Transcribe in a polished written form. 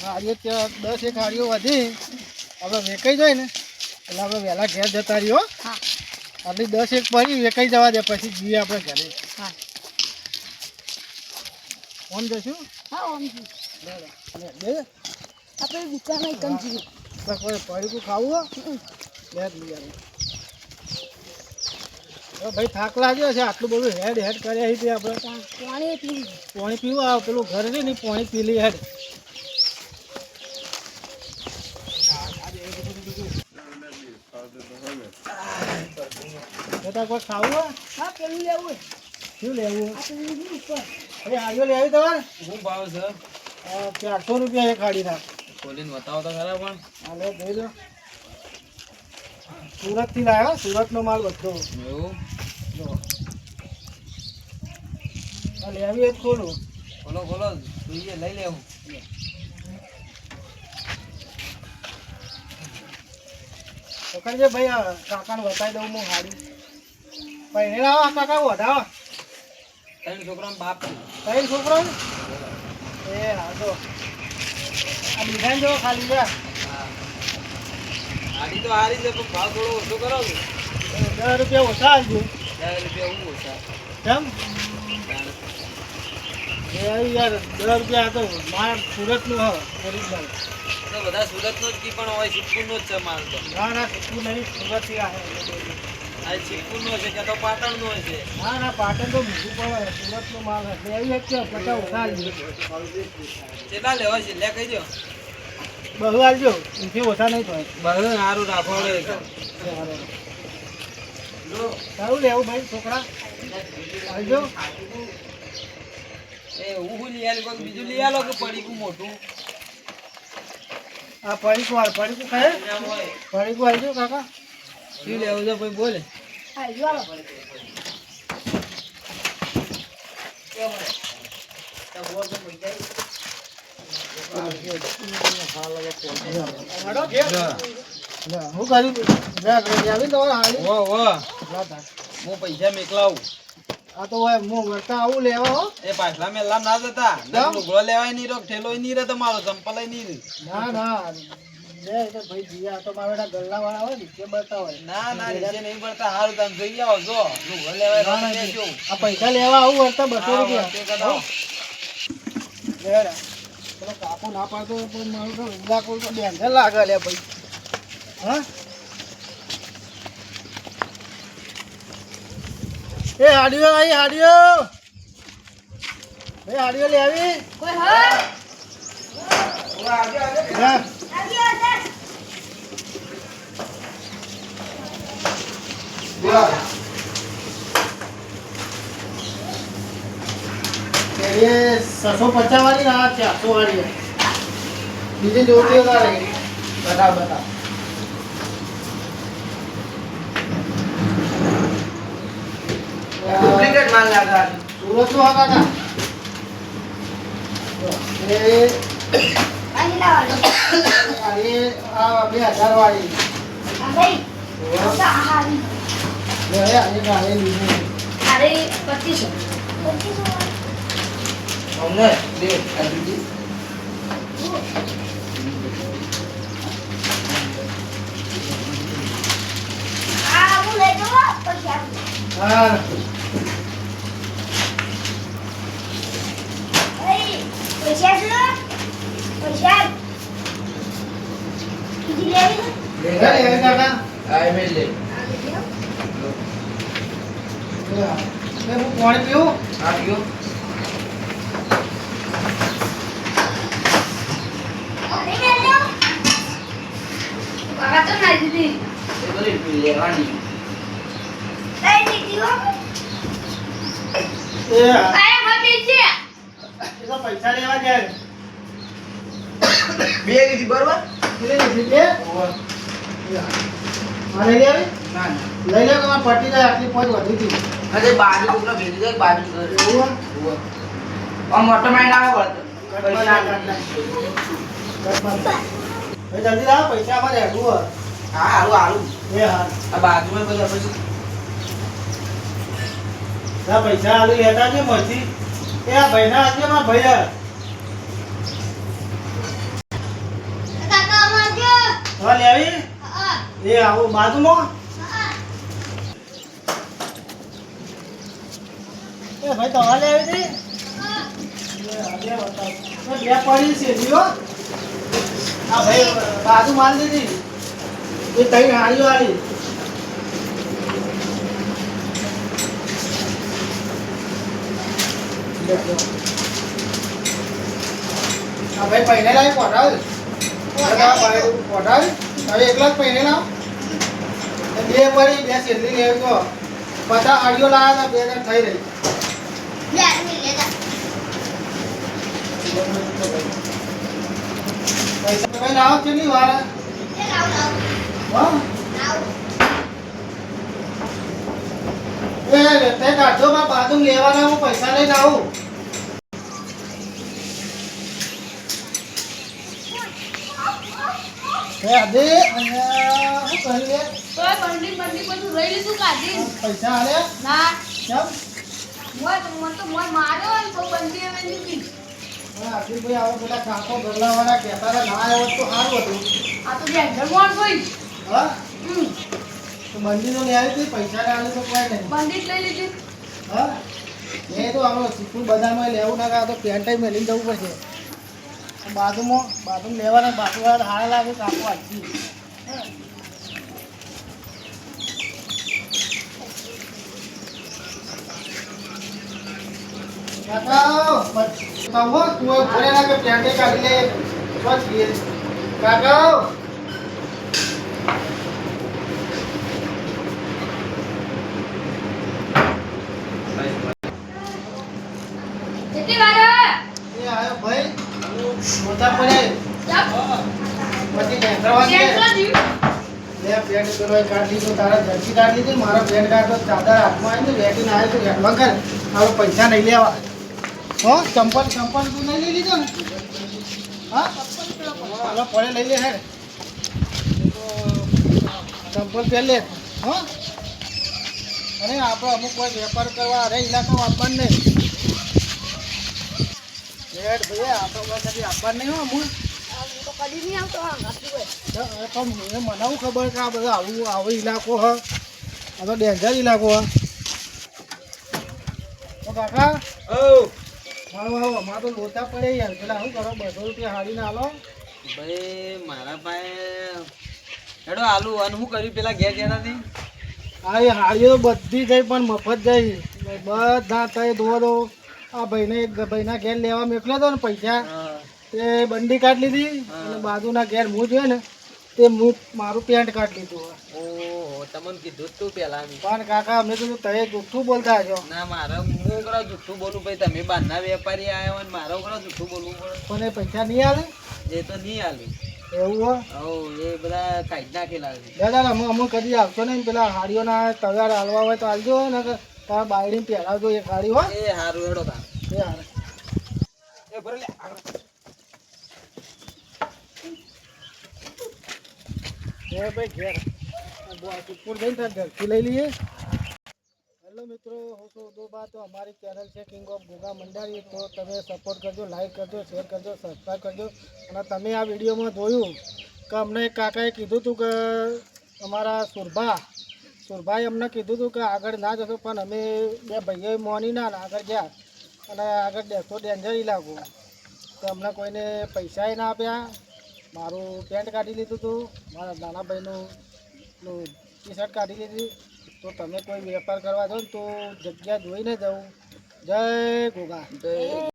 હાડીઓ ત્યાં 10 એક હાડીઓ વધી હવે વેકાઈ જાય ને એટલે આપણે વહેલા ઘેર જતા રહ્યો. હા આટલી 10 એક પડી વેકાઈ જવા દે પછી જઈએ આપણે ઘરે. હા ઓમ જશું. હા ઓમ જી દે આપણે દુકાને કમ જી કોઈ પડીકું ખાવું લે લઈ આવે ભાઈ થાક લાગ્યો છે આટલું બધું હેડ હેડ કર્યા છે આપણે પાણી પીવું આવ પેલું ઘર ને પાણી પી લઈ હેડ કોઈ ખાવું હા પેલું લેવું શું લેવું ઉપર અરે હાડીઓ લેવી તમારે શું ભાવ છે? 400 રૂપિયા એક હાડી ના ખોલીને બતાવો તો ખરા પણ. હાલે જોઈ લો સુરત થી લાવ્યો સુરત નો માલ બધો એવું જો લેવી જ ખોલું ખોલો ખોલો જોઈએ લઈ લેવું. તો કરજે ભાઈ કાકાને બતાવી દઉં હું હાડી પહેરે લાવો કાકા વધાવો 3 છોકરાનો બાપ છે. કઈ છોકરો એ હા જો આ ડિઝાઇન જો ખાલી છે હા ગાડી તો હારી છે પણ ભાવ થોડો ઓછો કરો છો. 10 રૂપિયા ઓછા આવજો 10 રૂપિયા હું ઓછા. કેમ એ યાર 10 રૂપિયા તો માર સુરતનું હ ઓરિજિનલ તો બધા સુરતનો જ કી પણ હોય સિદ્ધપુરનો જ છે માલ તો. ના ના સુરત નહીં સુરતથી આવે આ સિદ્ધપુરનો છે કે તો પાટણનો છે. ના ના પાટણ તો બીજું પણ સુરતનો માલ હશે એવી જ છે 50 ઓછા આવજો કેટલા લેવા છે લે કહી દો. બહુ આવજો એથી ઓછા નહીં થાય બહુ સારું રાખો સારું લેવું ભાઈ છોકરા આવજો એ હું લઈ આલો કોઈ બીજું લઈ આલો કે પડીકું મોટું આ પડીકું ખાય પડીકું આવજો કાકા શું લેવું છે ભાઈ બોલે. હા જો હું કરી આવી તમારે હાલી હું પૈસા મેકલાવું. આ તો હું વર્તા આવું લેવા હો એ પાછલા મેલા ના જતા લુગડો લેવાય નહીં રો ઠેલો નહીં રે તમારો ચંપલ નહીં રે. ના ના લે તો ભાઈ જીયા તો મારા ગલ્લા વાળા હોય ને કે બતા હોય ના ના નીચે નહીં પડતા હારું તમે જોઈ આવો જો લુગડો લેવાય ના, તો ના, દેજો. આ પૈસા લેવા આવું વર્તા 200 હા, રૂપિયા તે કઢાવો. લે ચલો કાપો ના પાડતો પણ મારું તો ઊંધા કોઈ તો બેંધર લાગે લે ભાઈ હા એ હાડીઓ ભાઈ હાડીઓ લે આવી કોઈ હા હા ये 650 वाली ना 400 वाली है बीजे जोड़ती होगा रे बता ડુપ્લિકેટ માલ લાગા सूरत में होगा ना ये આની લાવવાનો ये 2000 वाली આ ભાઈ આ હારી ये ये गाड़ी लीजिए અરે 2500 અમને દે આ બીજી આ હું લઈ જવા પૈસા हाँ એ પૈસા છે પૈસા કીધી લેવી ले काका આ મે લે मैं वो पानी पीऊं આ પીઓ અરે મેલો કાકા તો ના દીધી એ બધી લેવાની એ દીધી હો ये અરે મમ્મી છે इसका पैसा लेवा जाए બે કીધી બરોબર ले लीजिए हाँ ले लिया ના ના લઈ લે તમારે પટી જાય આટલી પોચ વધી હતી અરે બાજુ કોકનો ભેગી જાય બાજુ એવું આમ ઓટોમેટિક આવે વળતો પૈસા જલ્દી લાવો પૈસા અમારે હેઠું હોય હા હારું હારું એ હા આ બાજુમાં બધા પછી ના પૈસા આલુ લેતા છે મરજી એ આ ભાઈના આજે મારા ભાઈ હા લેવી હા એ આવું બાજુમાં હા એ ભાઈ દવા લેવી હતી હા બે પડી છે જીઓ હા ભાઈ બાજુ માલ દીધી એ તઈ હારી વાળી હા ભાઈ પહેરે લાવી પોટાલ પોટાલ હવે એકલા જ પહેરે લાવ બે પડી બે શેરડી લેવી તો બધા આડીઓ લાવ્યા હતા 2 થઈ રહી યાર મે લેતા પૈસા ભાઈ લાવો કેટલી વાર એ લાવ હા લાવ એ તે કાઢો માં બાજુ લેવાના હું પૈસા લઈને આવું એ આદે અહીંયા શું કરી લે તોય બંડી બધું રહી લીધું કાઢી પૈસા આલે ના કેમ મન તો મોય માર્યો ને તો બંડી હવે લીધી આદે ભાઈ આવો પેલા કાકો બદલાવાના કહેતા હતા ના આવ્યો તો સારું હતું આ તો ડેન્જર મોણ કોઈ હા તો મંદિરનો લઈ આવી હતી પૈસા ના આલે તો કોઈ નહીં બંડી જ લઈ લીધી હા એ તો આપણે ચીકુ બદામાં લેવું ના કાં તો પેન્ટ મેલીને જવું પડશે બાજુમાં લેવાના બાજુવાળા હારા લાગે કાપો આજથી કાકા તું ભરે ના કે પેન્ટ કાઢી લે સ્વચ્છ ગીર કાકા કેટલી વાર એ આયો ભાઈ મોટા પડે પછી નેત્રવાન બે પેન્ટ પેલો કાઢી લીધો તારા જર્સી કાઢી લીધી મારો પેન્ટ કાઢો ચાદર હાથમાં આવી ને વેટીને આવ્યો તો વેટવા કર હવે પૈસા નહીં લેવા હો ચંપલ તું નહીં લઈ લીધો ને હા હાલો પડે લઈ લે હે ચંપલ પહેર લે હો અરે આપણે અમુક કોઈ વેપાર કરવા અરે ઇલાકામાં આપવાનું નહીં રેડ ભાઈ આપણે કદી આપવાનું નહીં હો અમુક તો કદી નહીં આવતો હા ગાતી હોય પણ મને મનાવું ખબર કે આ બધો આવો ઇલાકો હ આ તો ડેન્જર ઇલાકો હ તો કાકા મારો અમારે તો લોચા પડે યાર પેલા શું કરો 200 રૂપિયા હાડીને હાલો ભાઈ મારા પાસે હેડો આલુ અને હું કર્યું પેલા ઘેર ગયા હતી હા એ હાડીઓ બધી જઈ પણ મફત જઈ બધા તય દો આ ભાઈના ઘેર લેવા મોકલ્યો હતો ને પૈસા તે બંડી કાઢી લીધી અને બાજુના ઘેર હું જોયે ને તે મારું પેન્ટ કાઢી લીધું ઓહો તમને કીધું તું પેલા પણ કાકા અમે કીધું તમે જૂઠું બોલતા છો ના મારે હું કરો જુઠ્ઠું બોલું ભાઈ તમે બહારના વેપારી આવ્યા હોય ને મારે કરો જુઠ્ઠું બોલવું પડે પણ એ પૈસા નહીં આવે એ તો નહીં આલી એવું હો એ બધા કાઢી નાખેલા છે દાદા અમુક કદી આવશો ને પેલા હાડીઓના તૈયાર હાલવા હોય તો હાલજો ને તારા બાયડી પહેરાવજો એક હાડી હો એ હારું હેડો તા એ હારે એ ભરે લે આગળ ભાઈ ઘેર સિદ્ધપુર જઈને તાર ઘરથી લઈ લઈએ હેલો મિત્રો હું છું ઉદોબા તો અમારી ચેનલ છે કિંગ ઓફ ગોગા મંડારી તો તમે સપોર્ટ કરજો લાઈક કરજો શેર કરજો સબસ્ક્રાઈબ કરજો અને તમે આ વિડીયોમાં જોયું કે અમને એક કાકાએ કીધું હતું કે અમારા સુરભાઈ અમને કીધું હતું કે આગળ ના જશો પણ અમે બે ભાઈઓએ મોની ના આગળ ગયા અને આગળ દેશો ડેન્જર ઇલાકો તો અમને કોઈને પૈસાએ ના આપ્યા મારું પેન્ટ કાઢી લીધું હતું મારા નાના ભાઈનું ટી શર્ટ કાઢી લીધી તો તમે કોઈ વેપાર કરવા જાઓ ને તો જગ્યા જોઈને જવું જય ગોગા જય